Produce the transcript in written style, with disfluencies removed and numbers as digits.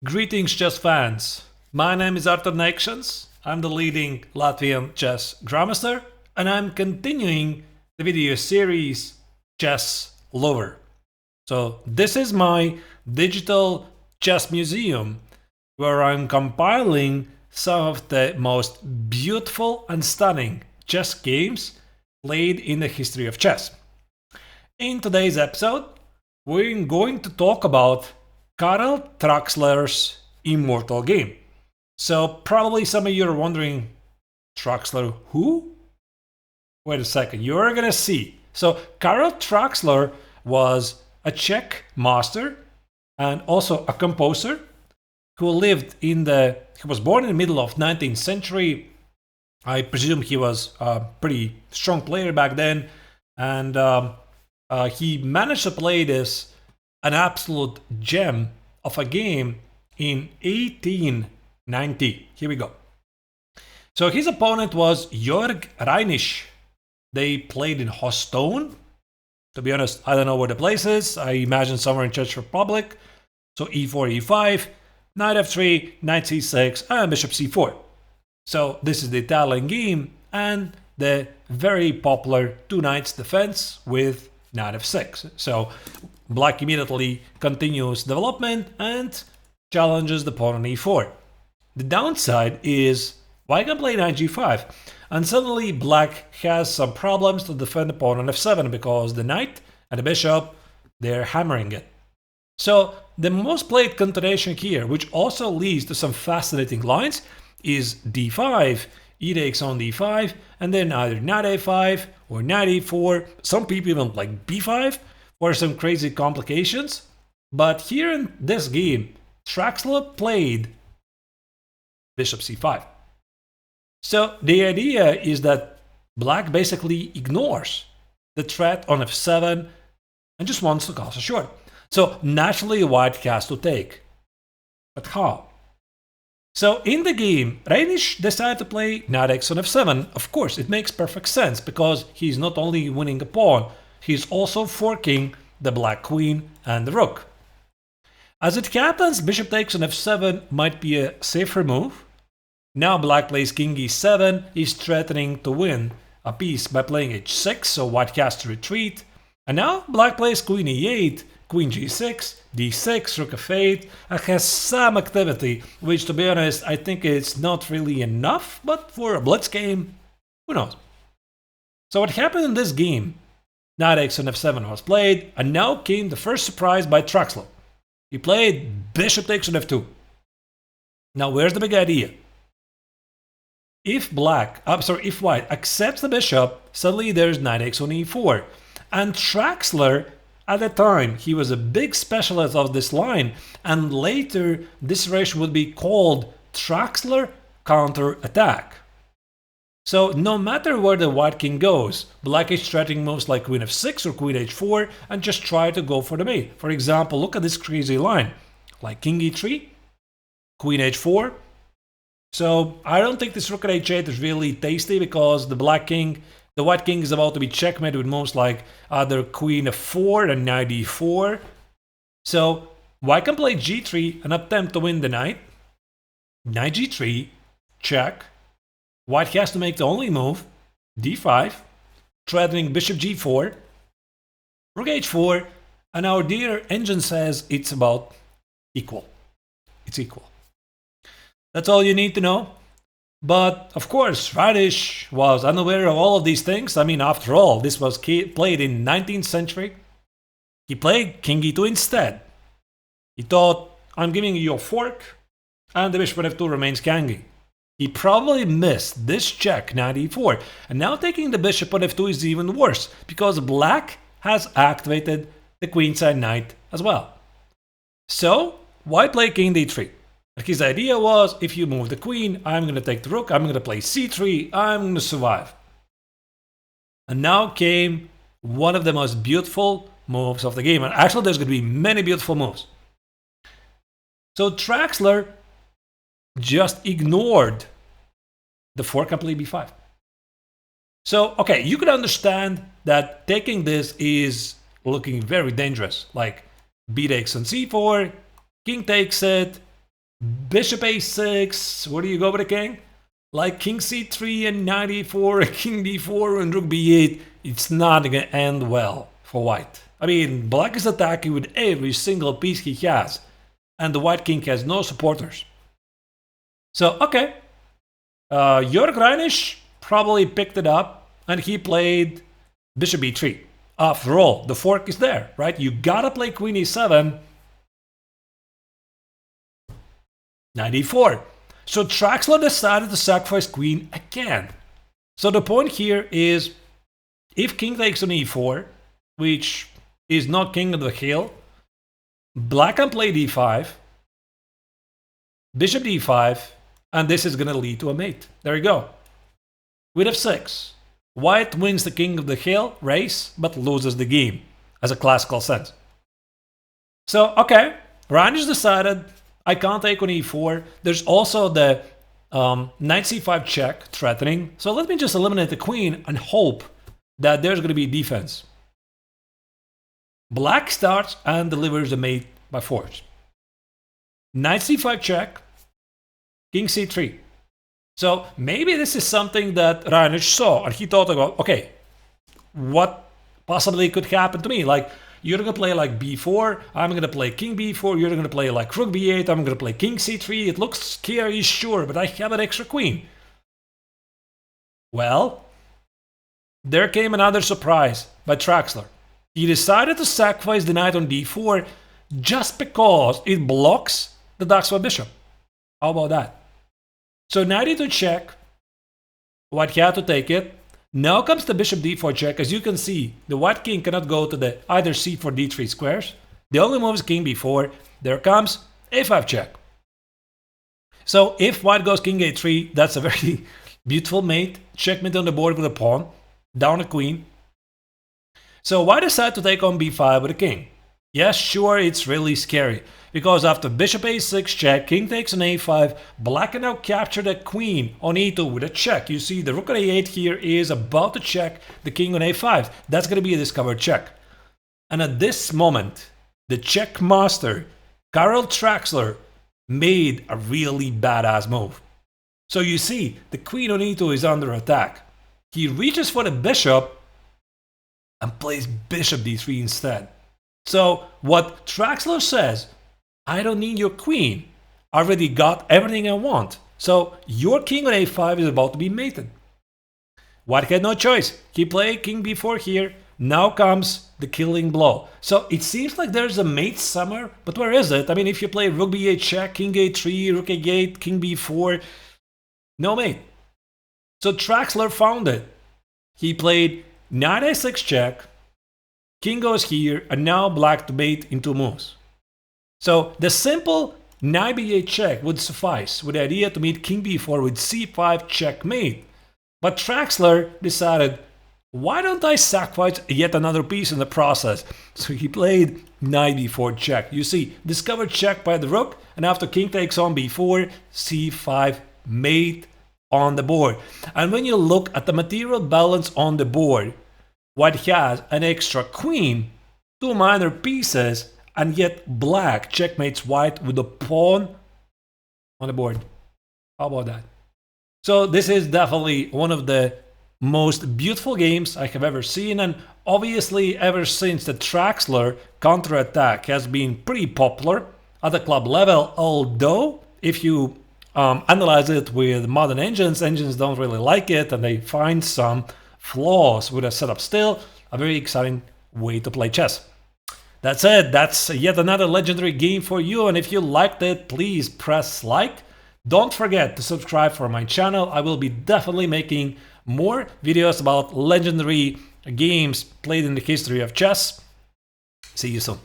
Greetings, chess fans. My name is Arturs Neiksans. I'm the leading Latvian chess grandmaster, and I'm continuing the video series Chess Louvre. So this is my digital chess museum where I'm compiling some of the most beautiful and stunning chess games played in the history of chess. In today's episode, we're going to talk about Karel Traxler's Immortal game. So probably some of you are wondering, Traxler who? Wait a second, you're gonna see. So Karel Traxler was a Czech master and also a composer who was born in the middle of 19th century. I presume he was a pretty strong player back then, and he managed to play this an absolute gem of a game in 1890. Here we go. So his opponent was Jörg Reinisch. They played in Hostone. To be honest, I don't know where the place is. I imagine somewhere in Czech Republic. So e4, e5, knight f3, knight c6, and bishop c4. So this is the Italian game and the very popular two knights defense with knight f6. So Black immediately continues development and challenges the pawn on e4. The downside is White can play knight g5, and suddenly Black has some problems to defend the pawn on f7 because the knight and the bishop, they're hammering it. So the most played continuation here, which also leads to some fascinating lines, is d5, e takes on d5, and then either knight a5 or knight e4. Some people even like b5 for some crazy complications. But here in this game, Traxler played bishop c5. So the idea is that Black basically ignores the threat on f7 and just wants to castle short. So naturally White has to take. But how? So in the game, Reinisch decided to play knight x on f7. Of course, it makes perfect sense because he's not only winning a pawn, he's also forking the Black queen and the rook. As it happens, bishop takes on f7 might be a safer move. Now Black plays king e7, he's threatening to win a piece by playing h6, so White has to retreat. And now Black plays queen e8, queen g6, d6, rook f8, and has some activity, which to be honest, I think it's not really enough, but for a blitz game, who knows. So what happened in this game? Knight x on f7 was played, and now came the first surprise by Traxler. He played bishop takes on f2. Now where's the big idea? If White accepts the bishop, suddenly there's knight x on e4. And Traxler, at the time, he was a big specialist of this line, and later this variation would be called Traxler counter-attack. So no matter where the White king goes, Black is threatening moves like queen f6 or queen h4 and just try to go for the mate. For example, look at this crazy line, like king e3, queen h4. So I don't think this rook at h8 is really tasty because the White king is about to be checkmated with moves like either queen f4 and knight e4. So White can play g3 and attempt to win the knight. Knight g3, check. White has to make the only move, d5, threatening bishop g4, rook h4, and our dear engine says it's about equal. It's equal. That's all you need to know. But of course, Reinisch was unaware of all of these things. I mean, after all, this was played in 19th century. He played king e2 instead. He thought, I'm giving you a fork, and the bishop on f2 remains hanging. He probably missed this check, knight e4, and now taking the bishop on f2 is even worse, because Black has activated the queenside knight as well. So, White played king d3. His idea was, if you move the queen, I'm going to take the rook, I'm going to play c3, I'm going to survive. And now came one of the most beautiful moves of the game, and actually there's going to be many beautiful moves. So Traxler just ignored the fork and played b5. So, okay, you could understand that taking this is looking very dangerous, like b takes on c4, king takes it, bishop a6, where do you go with the king? Like king c3 and knight e4, king d4 and rook b8, it's not going to end well for white. I mean, black is attacking with every single piece he has, and the white king has no supporters. So, okay, Jörg Reinisch probably picked it up, and he played bishop b3. After all, the fork is there, right? You gotta play queen e7, knight e4. So Traxler decided to sacrifice queen again. So the point here is, if king takes on e4, which is not king of the hill, black can play d5, bishop d5, and this is going to lead to a mate. There you go. With f6, white wins the king of the hill race, but loses the game, as a classical sense. So, okay, Reinisch decided, I can't take on e4. There's also the knight c5 check threatening. So let me just eliminate the queen and hope that there's going to be defense. Black starts and delivers the mate by force. Knight c5 check, king c3. So maybe this is something that Reinisch saw and he thought about, okay, what possibly could happen to me? Like, you're going to play like b4, I'm going to play king b4, you're going to play like rook b8, I'm going to play king c3. It looks scary, sure, but I have an extra queen. Well, there came another surprise by Traxler. He decided to sacrifice the knight on d4 just because it blocks the Daxwa bishop. How about that? So knight e2 check, white had to take it. Now comes the bishop d4 check. As you can see, the white king cannot go to the either c4 d3 squares. The only move is king b4. There comes a5 check. So if white goes king a3, that's a very beautiful mate. Checkmate on the board with a pawn, down a queen. So white decided to take on b5 with a king. Yes, sure, it's really scary, because after bishop a6 check, king takes on a5, black can now capture the queen on e2 with a check. You see the rook on a8 here is about to check the king on a5. That's going to be a discovered check. And at this moment, the check master, Karel Traxler, made a really badass move. So you see, the queen on e2 is under attack. He reaches for the bishop and plays bishop d3 instead. So what Traxler says, I don't need your queen. I already got everything I want. So your king on a5 is about to be mated. White had no choice. He played king b4 here. Now comes the killing blow. So it seems like there's a mate somewhere, but where is it? I mean, if you play rook b8 check, king a3, rook a8, king b4, no mate. So Traxler found it. He played knight a6 check, king goes here, and now black to mate in two moves. So the simple knight b8 check would suffice with the idea to meet king b4 with c5 checkmate. But Traxler decided, why don't I sacrifice yet another piece in the process? So he played knight b4 check. You see, discovered check by the rook, and after king takes on b4, c5 mate on the board. And when you look at the material balance on the board, white has an extra queen, two minor pieces, and yet black checkmates white with a pawn on the board. How about that? So this is definitely one of the most beautiful games I have ever seen, and obviously ever since the Traxler counterattack has been pretty popular at the club level, although if you analyze it with modern engines don't really like it and they find some flaws with a setup. Still a very exciting way to play chess. That's it. That's yet another legendary game for you, and if you liked it, please press like. Don't forget to subscribe for my channel. I will be definitely making more videos about legendary games played in the history of chess. See you soon.